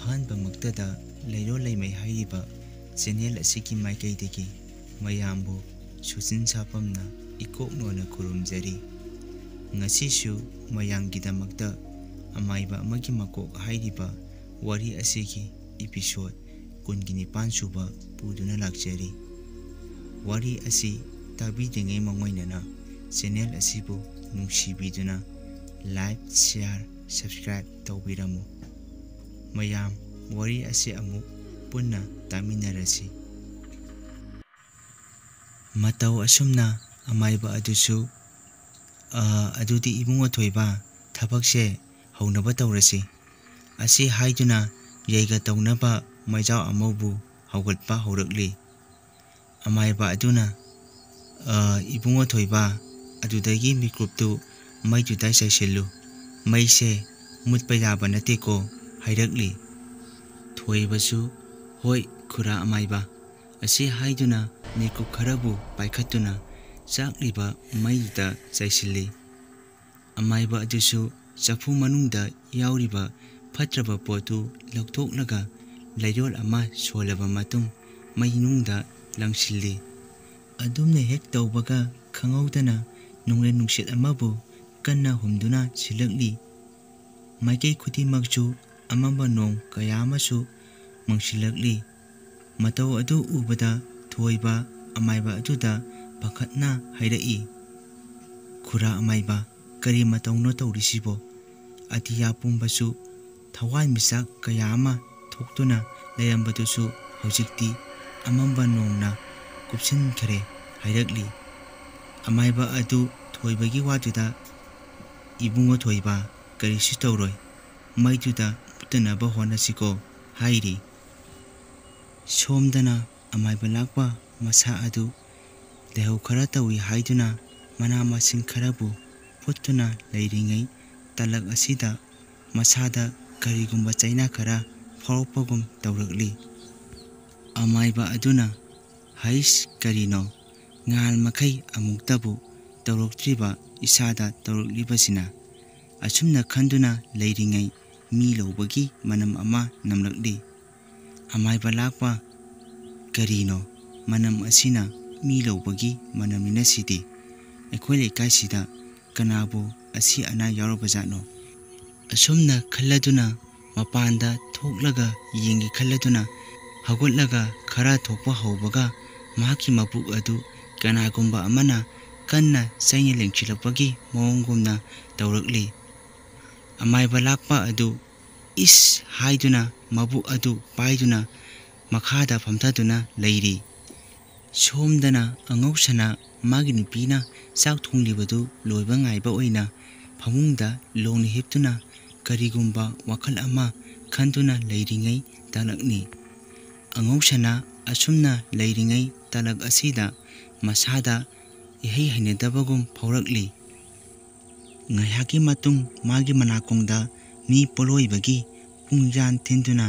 ꯑꯍꯥꯟꯕꯃꯛꯇꯗ ꯂꯩꯔꯣꯜ ꯂꯩꯃꯩ ꯍꯥꯏꯔꯤꯕ ꯆꯦꯅꯦꯜ ꯑꯁꯤꯒꯤ ꯃꯥꯏꯀꯩꯗꯒꯤ ꯃꯌꯥꯝꯕꯨ ꯁꯨꯆꯤꯟ ꯁꯥꯄꯝꯅ ꯏꯀꯣꯛꯅꯣꯅ ꯈꯨꯔꯨꯝꯖꯔꯤ꯫ ꯉꯁꯤꯁꯨ ꯃꯌꯥꯝꯒꯤꯗꯃꯛꯇ ꯑꯃꯥꯏꯕ ꯑꯃꯒꯤ ꯃꯀꯣꯛ ꯍꯥꯏꯔꯤꯕ ꯋꯥꯔꯤ ꯑꯁꯤꯒꯤ ꯏꯄꯤꯁꯣꯗ 29 ꯁꯨꯕ ꯄꯨꯗꯨꯅ ꯂꯥꯛꯆꯔꯤ꯫ ꯋꯥꯔꯤ ꯑꯁꯤ ꯇꯥꯕꯤꯗ꯭ꯔꯤꯉꯩ ꯃꯃꯥꯡꯗ ꯆꯦꯅꯦꯜ ꯑꯁꯤꯕꯨ ꯅꯨꯡꯁꯤꯕꯤꯗꯨꯅ ꯂꯥꯏꯛ, ꯁꯦꯌꯔ, ꯁꯕꯁꯀ꯭ꯔꯥꯏꯕ ꯇꯧꯕꯤꯔꯝꯃꯨ꯫ ꯃꯌꯥꯝ ꯋꯥꯔꯤ ꯑꯁꯤ ꯑꯃꯨꯛ ꯄꯨꯟꯅ ꯇꯥꯃꯤꯟꯅꯔꯁꯤ꯫ ꯃꯇꯧ ꯑꯁꯨꯝꯅ ꯑꯃꯥꯏꯕ ꯑꯗꯨꯁꯨ ꯑꯗꯨꯗꯤ ꯏꯕꯨꯡꯉꯣ ꯊꯣꯏꯕ, ꯊꯕꯛꯁꯦ ꯍꯧꯅꯕ ꯇꯧꯔꯁꯤ ꯑꯁꯤ ꯍꯥꯏꯗꯨꯅ ꯌꯩꯒ ꯇꯧꯅꯕ ꯃꯩꯖꯥꯎ ꯑꯃꯕꯨ ꯍꯧꯒꯠꯄ ꯍꯧꯔꯛꯂꯤ꯫ ꯑꯃꯥꯏꯕ ꯑꯗꯨꯅ ꯏꯕꯨꯡꯉꯣ ꯊꯣꯏꯕ, ꯑꯗꯨꯗꯒꯤ ꯃꯤꯀꯨꯞꯇꯨ ꯃꯩꯗꯨꯗ ꯆꯩꯁꯤꯜꯂꯨ, ꯃꯩꯁꯦ ꯃꯨꯠꯄ ꯌꯥꯕ ꯅꯠꯇꯦꯀꯣ ꯍꯥꯏꯔꯛꯂꯤ꯫ ꯊꯣꯏꯕꯁꯨ ꯍꯣꯏ ꯈꯨꯔꯥ ꯑꯃꯥꯏꯕ ꯑꯁꯤ ꯍꯥꯏꯗꯨꯅ ꯃꯤꯀꯨꯞ ꯈꯔꯕꯨ ꯄꯥꯏꯈꯠꯇꯨꯅ ꯆꯥꯛꯂꯤꯕ ꯃꯩꯗꯨꯗ ꯆꯩꯁꯤꯜꯂꯤ꯫ ꯑꯃꯥꯏꯕ ꯑꯗꯨꯁꯨ ꯆꯐꯨ ꯃꯅꯨꯡꯗ ꯌꯥꯎꯔꯤꯕ ꯐꯠꯇ꯭ꯔꯕ ꯄꯣꯠꯇꯨ ꯂꯧꯊꯣꯛꯂꯒ ꯂꯩꯔꯣꯜ ꯑꯃ ꯁꯣꯜꯂꯕ ꯃꯇꯨꯡ ꯃꯩꯅꯨꯡꯗ ꯂꯪꯁꯤꯜꯂꯤ꯫ ꯑꯗꯨꯝꯅ ꯍꯦꯛ ꯇꯧꯕꯒ ꯈꯪꯍꯧꯗꯅ ꯅꯣꯡꯂꯩ ꯅꯨꯡꯁꯤꯠ ꯑꯃꯕꯨ ꯀꯟꯅ ꯍꯨꯝꯗꯨꯅ ꯁꯤꯠꯂꯛꯂꯤ꯫ ꯃꯥꯏꯀꯩ ꯈꯨꯗꯤꯡꯃꯛꯁꯨ ꯑꯃꯝꯕ ꯅꯣꯡ ꯀꯌꯥ ꯑꯃꯁꯨ ꯃꯪꯁꯤꯜꯂꯛꯂꯤ꯫ ꯃꯇꯧ ꯑꯗꯨ ꯎꯕꯗ ꯊꯣꯏꯕ ꯑꯃꯥꯏꯕ ꯑꯗꯨꯗ ꯄꯥꯈꯠꯅ ꯍꯥꯏꯔꯛꯏ, ꯈꯨꯔꯥ ꯑꯃꯥꯏꯕ, ꯀꯔꯤ ꯃꯇꯧꯅꯣ ꯇꯧꯔꯤꯁꯤꯕꯣ? ꯑꯇꯤꯌꯥ ꯄꯨꯝꯕꯁꯨ ꯊꯋꯥꯟꯃꯤꯆꯥꯛ ꯀꯌꯥ ꯑꯃ ꯊꯣꯛꯇꯨꯅ ꯂꯩꯔꯝꯕꯗꯨꯁꯨ ꯍꯧꯖꯤꯛꯇꯤ ꯑꯃꯝꯕ ꯅꯣꯡꯅ ꯀꯨꯞꯁꯤꯟꯈꯔꯦ ꯍꯥꯏꯔꯛꯂꯤ꯫ ꯑꯃꯥꯏꯕ ꯑꯗꯨ ꯊꯣꯏꯕꯒꯤ ꯋꯥꯗꯨꯗ ꯏꯕꯨꯡꯉꯣ ꯊꯣꯏꯕ, ꯀꯔꯤꯁꯨ ꯇꯧꯔꯣꯏ, ꯃꯩꯗꯨꯗ ꯃꯨꯠꯇꯅꯕ ꯍꯣꯠꯅꯁꯤꯀꯣ ꯍꯥꯏꯔꯤ꯫ ꯁꯣꯝꯗꯅ ꯑꯃꯥꯏꯕ ꯂꯥꯛꯄ ꯃꯁꯥ ꯑꯗꯨ ꯂꯥꯏꯍꯧ ꯈꯔ ꯇꯧꯏ ꯍꯥꯏꯗꯨꯅ ꯃꯅꯥ ꯃꯁꯤꯡ ꯈꯔꯕꯨ ꯐꯨꯠꯇꯨꯅ ꯂꯩꯔꯤꯉꯩ ꯇꯂꯛ ꯑꯁꯤꯗ ꯃꯁꯥꯗ ꯀꯔꯤꯒꯨꯝꯕ ꯆꯩꯅꯥ ꯈꯔ ꯐꯥꯎꯔꯛꯄꯒꯨꯝ ꯇꯧꯔꯛꯂꯤ꯫ ꯑꯃꯥꯏꯕ ꯑꯗꯨꯅ, ꯍꯩꯁ ꯀꯔꯤꯅꯣ, ꯉꯍꯥꯟ ꯃꯈꯩ ꯑꯃꯨꯛꯇꯕꯨ ꯇꯧꯔꯛꯇ꯭ꯔꯤꯕ ꯏꯁꯥꯗ ꯇꯧꯔꯛꯂꯤꯕꯁꯤꯅ? ꯑꯁꯨꯝꯅ ꯈꯟꯗꯨꯅ ꯂꯩꯔꯤꯉꯩ ꯃꯤ ꯂꯧꯕꯒꯤ ꯃꯅꯝ ꯑꯃ ꯅꯝꯂꯛꯂꯤ꯫ ꯑꯃꯥꯏꯕ ꯂꯥꯛꯄ, ꯀꯔꯤꯅꯣ ꯃꯅꯝ ꯑꯁꯤꯅ? ꯃꯤ ꯂꯧꯕꯒꯤ ꯃꯅꯝꯅꯤꯅ ꯁꯤꯗꯤ꯫ ꯑꯩꯈꯣꯏ ꯂꯩꯀꯥꯏꯁꯤꯗ ꯀꯅꯥꯕꯨ ꯑꯁꯤ ꯑꯅꯥ ꯌꯥꯎꯔꯕꯖꯥꯠꯅꯣ? ꯑꯁꯨꯝꯅ ꯈꯜꯂꯗꯨꯅ ꯃꯄꯥꯟꯗ ꯊꯣꯛꯂꯒ ꯌꯦꯡꯒꯦ ꯈꯜꯂꯗꯨꯅ ꯍꯧꯒꯠꯂꯒ ꯈꯔ ꯊꯣꯛꯄ ꯍꯧꯕꯒ ꯃꯍꯥꯛꯀꯤ ꯃꯕꯨꯛ ꯑꯗꯨ ꯀꯅꯥꯒꯨꯝꯕ ꯑꯃꯅ ꯀꯟꯅ ꯆꯩꯅ ꯂꯦꯡꯁꯤꯜꯂꯛꯄꯒꯤ ꯃꯑꯣꯡꯒꯨꯝꯅ ꯇꯧꯔꯛꯂꯤ꯫ ꯑꯃꯥꯏꯕ ꯂꯥꯛꯄ ꯑꯗꯨ ꯏꯁ ꯍꯥꯏꯗꯨꯅ ꯃꯕꯨꯛ ꯑꯗꯨ ꯄꯥꯏꯗꯨꯅ ꯃꯈꯥꯗ ꯐꯝꯊꯗꯨꯅ ꯂꯩꯔꯤ꯫ ꯁꯣꯝꯗꯅ ꯑꯉꯧꯁꯅ ꯃꯥꯒꯤ ꯅꯨꯄꯤꯅ ꯆꯥꯛ ꯊꯣꯡꯂꯤꯕꯗꯨ ꯂꯣꯏꯕ ꯉꯥꯏꯕ ꯑꯣꯏꯅ ꯐꯃꯨꯡꯗ ꯂꯣꯡꯅ ꯍꯤꯞꯇꯨꯅ ꯀꯔꯤꯒꯨꯝꯕ ꯋꯥꯈꯜ ꯑꯃ ꯈꯟꯗꯨꯅ ꯂꯩꯔꯤꯉꯩ ꯇꯂꯛꯅꯤ꯫ ꯑꯉꯧꯁꯅ ꯑꯁꯨꯝꯅ ꯂꯩꯔꯤꯉꯩ ꯇꯂꯛ ꯑꯁꯤꯗ ꯃꯁꯥꯗ ꯏꯍꯩ ꯍꯩꯅꯗꯕꯒꯨꯝ ꯐꯥꯎꯔꯛꯂꯤ꯫ ꯉꯥꯏꯍꯥꯛꯀꯤ ꯃꯇꯨꯡ ꯃꯥꯒꯤ ꯃꯅꯥꯀꯣꯡꯗ ꯃꯤ ꯄꯣꯠꯂꯣꯏꯕꯒꯤ ꯄꯨꯡꯌꯥꯟ ꯊꯤꯟꯗꯨꯅ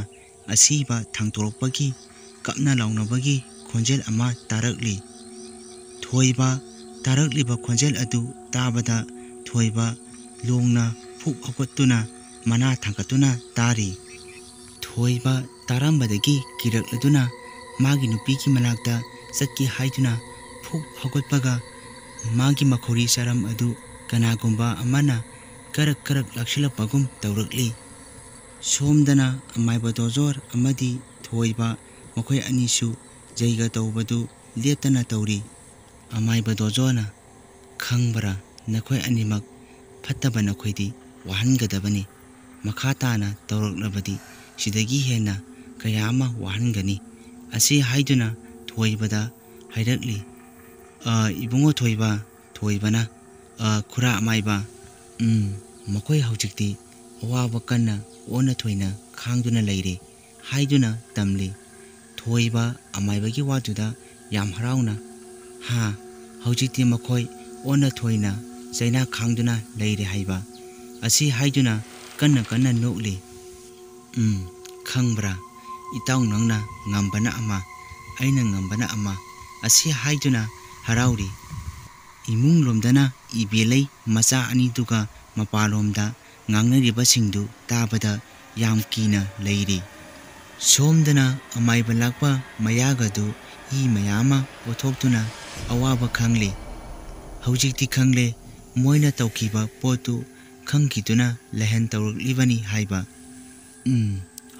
ꯑꯁꯤꯕ ꯊꯥꯡꯇꯣꯔꯛꯄꯒꯤ ꯀꯞꯅ ꯂꯥꯎꯅꯕꯒꯤ ꯈꯣꯟꯖꯦꯜ ꯑꯃ ꯇꯥꯔꯛꯂꯤ꯫ ꯊꯣꯏꯕ ꯇꯥꯔꯛꯂꯤꯕ ꯈꯣꯟꯖꯦꯜ ꯑꯗꯨ ꯇꯥꯕꯗ ꯊꯣꯏꯕ ꯂꯣꯡꯅ ꯐꯨꯛ ꯍꯧꯒꯠꯇꯨꯅ ꯃꯅꯥ ꯊꯥꯡꯒꯠꯇꯨꯅ ꯇꯥꯔꯤ꯫ ꯊꯣꯏꯕ ꯇꯥꯔꯝꯕꯗꯒꯤ ꯀꯤꯔꯛꯂꯗꯨꯅ ꯃꯥꯒꯤ ꯅꯨꯄꯤꯒꯤ ꯃꯅꯥꯛꯇ ꯆꯠꯀꯦ ꯍꯥꯏꯗꯨꯅ ꯐꯨꯛ ꯍꯧꯒꯠꯄꯒ ꯃꯥꯒꯤ ꯃꯈꯧꯔꯤ ꯆꯔꯝ ꯑꯗꯨ ꯀꯅꯥꯒꯨꯝꯕ ꯑꯃꯅ ꯀꯔꯛ ꯀꯔꯛ ꯂꯥꯛꯁꯤꯜꯂꯛꯄꯒꯨꯝ ꯇꯧꯔꯛꯂꯤ꯫ ꯁꯣꯝꯗꯅ ꯑꯃꯥꯏꯕ ꯗꯣꯖꯣꯔ ꯑꯃꯗꯤ ꯊꯣꯏꯕ ꯃꯈꯣꯏ ꯑꯅꯤꯁꯨ ꯌꯩꯒ ꯇꯧꯕꯗꯨ ꯂꯦꯞꯇꯅ ꯇꯧꯔꯤ꯫ ꯑꯃꯥꯏꯕ ꯗꯣꯖꯣꯔꯅ, ꯈꯪꯕ꯭ꯔꯥ, ꯅꯈꯣꯏ ꯑꯅꯤꯃꯛ ꯐꯠꯇꯕ ꯅꯈꯣꯏꯗꯤ ꯋꯥꯍꯟꯒꯗꯕꯅꯤ, ꯃꯈꯥ ꯇꯥꯅ ꯇꯧꯔꯛꯂꯕꯗꯤ ꯁꯤꯗꯒꯤ ꯍꯦꯟꯅ ꯀꯌꯥ ꯑꯃ ꯋꯥꯍꯟꯒꯅꯤ ꯑꯁꯤ ꯍꯥꯏꯗꯨꯅ ꯊꯣꯏꯕꯗ ꯍꯥꯏꯔꯛꯂꯤ꯫ ꯏꯕꯨꯡꯉꯣ ꯊꯣꯏꯕ, ꯊꯣꯏꯕꯅ, ꯈꯨꯔꯥ ꯑꯃꯥꯏꯕ, ꯃꯈꯣꯏ ꯍꯧꯖꯤꯛꯇꯤ ꯑꯋꯥꯕ ꯀꯟꯅ ꯑꯣꯟꯅ ꯊꯣꯏꯅ ꯈꯥꯡꯗꯨꯅ ꯂꯩꯔꯦ ꯍꯥꯏꯗꯨꯅ ꯇꯝꯂꯤ꯫ ꯊꯣꯏꯕ ꯑꯃꯥꯏꯕꯒꯤ ꯋꯥꯗꯨꯗ ꯌꯥꯝ ꯍꯔꯥꯎꯅ, ꯍꯧꯖꯤꯛꯇꯤ ꯃꯈꯣꯏ ꯑꯣꯟꯅ ꯊꯣꯏꯅ ꯆꯩꯅꯥ ꯈꯥꯡꯗꯨꯅ ꯂꯩꯔꯦ ꯍꯥꯏꯕ ꯑꯁꯤ ꯍꯥꯏꯗꯨꯅ ꯀꯟꯅ ꯀꯟꯅ ꯅꯣꯛꯂꯤ꯫ ꯈꯪꯕ꯭ꯔꯥ, ꯏꯇꯥꯎ ꯅꯪꯅ ꯉꯝꯕꯅ ꯑꯃ, ꯑꯩꯅ ꯉꯝꯕꯅ ꯑꯃ ꯑꯁꯤ ꯍꯥꯏꯗꯨꯅ ꯍꯔꯥꯎꯔꯤ꯫ ꯏꯃꯨꯡꯂꯣꯝꯗꯅ ꯏꯕꯦꯜꯂꯩ ꯃꯆꯥ ꯑꯅꯤꯗꯨꯒ ꯃꯄꯥꯟꯂꯣꯝꯗ ꯉꯥꯡꯅꯔꯤꯕꯁꯤꯡꯗꯨ ꯇꯥꯕꯗ ꯌꯥꯝ ꯀꯤꯅ ꯂꯩꯔꯤ꯫ Somdana amaiba lakpa mayagadu I mayama pothokduna awaba khangli. Hawjikti khangle moina tawkiba potu khangkiduna lehen tawraklibani haiba.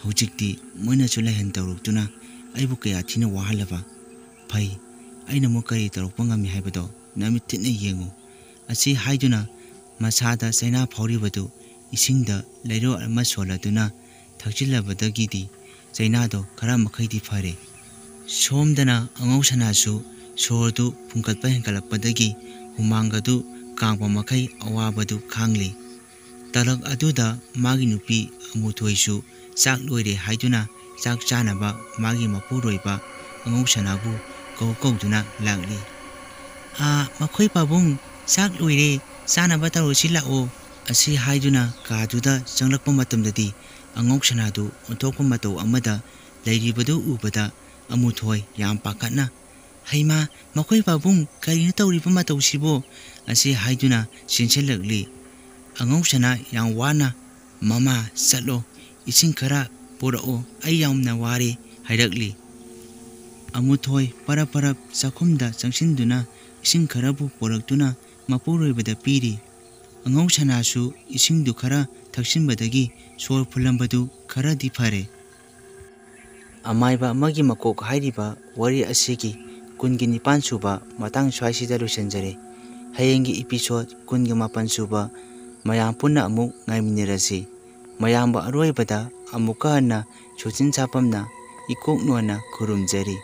Hawjikti moina chu lehen tawruktuna aibu kaya thina wahalaba. Phai aina mo kari tawrukpa ngami haibado namit titna yengu. Asi haiduna masada saina phawribadu isingda leiro ama soladuna thakchilabadagidi sainado khara makhaidi phare. Somdana angawsanasu sordu pungkatpa hengkalakpadagi humangadu kangpa makai awabadu khangli. Talak aduda magi nupi amuthoisu sak loire haiduna sak chanaba magi mapuroiba angawsanabu kawduna lagli. Makhoi pabung sak loire chanaba tarosi lao. Asi haiduna kaduda changlakpa matamdadi angawsanadu onthokpa matau amada leiribadu ubada amuthoi yam pakatna. Haima makhoi pabung karina tawriba matausibo. Asi haiduna sinselakli. Angawsana yang wana mama satlo ising khara porao ai yamna ware hairakli. Amuthoi parap sakhumda changsinduna ising kharabu poraktuna mapuroibada piri. Angawsanasu isingdu khara thaksinbadagi sor phulambadu khara di phare. Amaiba amagi makok hairiba wari asigi kungi nipan suba matang swaisida lusenjare. Hayengi episode kungi mapan suba mayam punna amuk ngaiminirasi. Mayamba aroibada amuka na chuchin chapamna ikok nuana kurumjari.